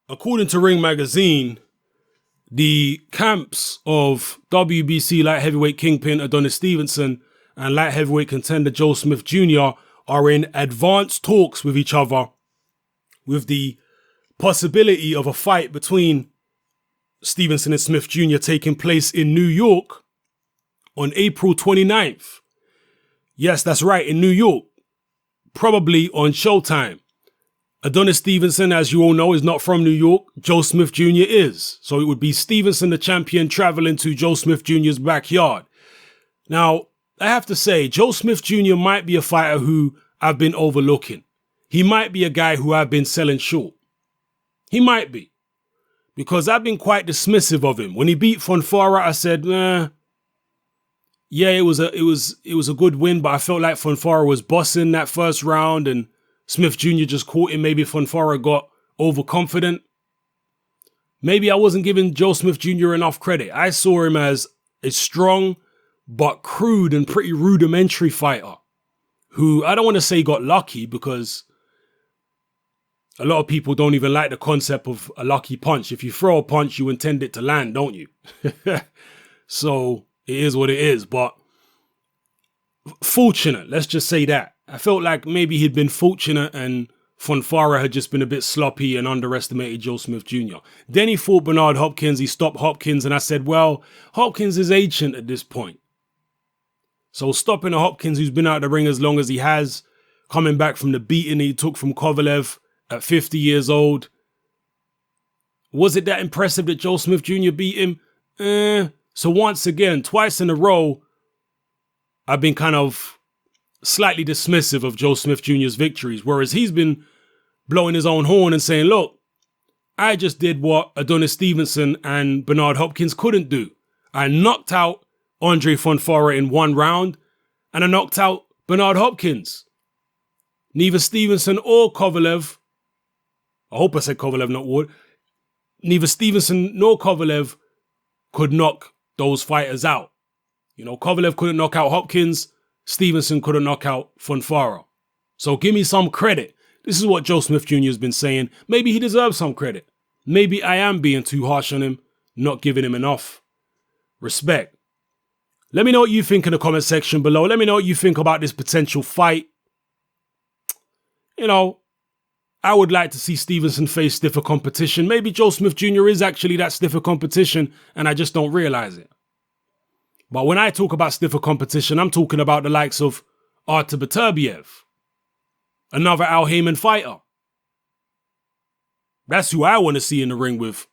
According to Ring Magazine, the camps of WBC light heavyweight kingpin Adonis Stevenson and light heavyweight contender Joe Smith Jr. are in advanced talks with each other, with the possibility of a fight between Stevenson and Smith Jr. taking place in New York on April 29th. Yes, that's right, in New York. Probably on Showtime. Adonis Stevenson, as you all know, is not from New York. Joe Smith Jr. is. So it would be Stevenson, the champion, traveling to Joe Smith Jr.'s backyard. Now, I have to say, Joe Smith Jr. might be a fighter who I've been overlooking. He might be a guy who I've been selling short. He might be. Because I've been quite dismissive of him. When he beat Fonfara, I said, yeah, it was a good win, but I felt like Fonfara was bossing that first round and Smith Jr. just caught him. Maybe Fonfara got overconfident. Maybe I wasn't giving Joe Smith Jr. enough credit. I saw him as a strong but crude and pretty rudimentary fighter who I don't want to say got lucky, because a lot of people don't even like the concept of a lucky punch. If you throw a punch, you intend it to land, don't you? So it is what it is, but fortunate, let's just say that. I felt like maybe he'd been fortunate and Fonfara had just been a bit sloppy and underestimated Joe Smith Jr. Then he fought Bernard Hopkins, he stopped Hopkins, and I said, well, Hopkins is ancient at this point. So stopping a Hopkins who's been out of the ring as long as he has, coming back from the beating he took from Kovalev at 50 years old. Was it that impressive that Joe Smith Jr. beat him? So once again, twice in a row, I've been kind of slightly dismissive of Joe Smith Jr.'s victories, whereas he's been blowing his own horn and saying, look, I just did what Adonis Stevenson and Bernard Hopkins couldn't do. I knocked out Andre Fonfara in one round, and I knocked out Bernard Hopkins. Neither Stevenson or Kovalev, I hope I said Kovalev, not Ward, neither Stevenson nor Kovalev could knock those fighters out. You know, Kovalev couldn't knock out Hopkins, Stevenson couldn't knock out Fonfara. So give me some credit. This is what Joe Smith Jr. has been saying. Maybe he deserves some credit. Maybe I am being too harsh on him, not giving him enough respect. Let me know what you think in the comment section below. Let me know what you think about this potential fight. You know, I would like to see Stevenson face stiffer competition. Maybe Joe Smith Jr. is actually that stiffer competition and I just don't realize it. But when I talk about stiffer competition, I'm talking about the likes of Artur Beterbiev, another Al Haymon fighter. That's who I want to see in the ring with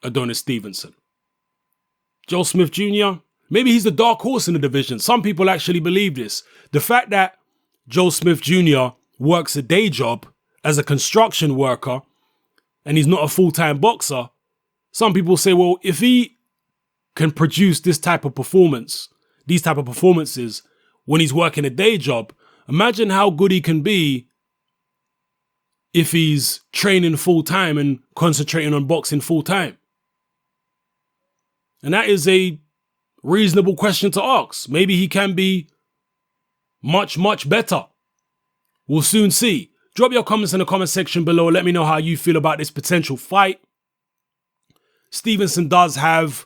Adonis Stevenson. Joe Smith Jr., maybe he's the dark horse in the division. Some people actually believe this. The fact that Joe Smith Jr. works a day job as a construction worker and he's not a full-time boxer, some people say, well, if he can produce this type of performance, these type of performances when he's working a day job, imagine how good he can be if he's training full-time and concentrating on boxing full-time. And that is a reasonable question to ask. Maybe he can be much, much better. We'll soon see. Drop your comments in the comment section below. Let me know how you feel about this potential fight. Stevenson does have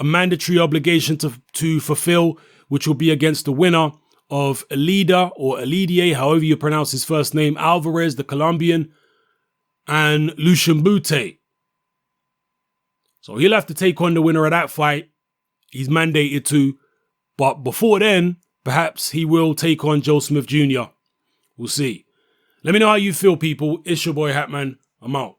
a mandatory obligation to fulfill, which will be against the winner of Elida or Elidie, however you pronounce his first name, Alvarez, the Colombian, and Lucian Bute. So he'll have to take on the winner of that fight. He's mandated to. But before then, perhaps he will take on Joe Smith Jr. We'll see. Let me know how you feel, people. It's your boy Hatman. I'm out.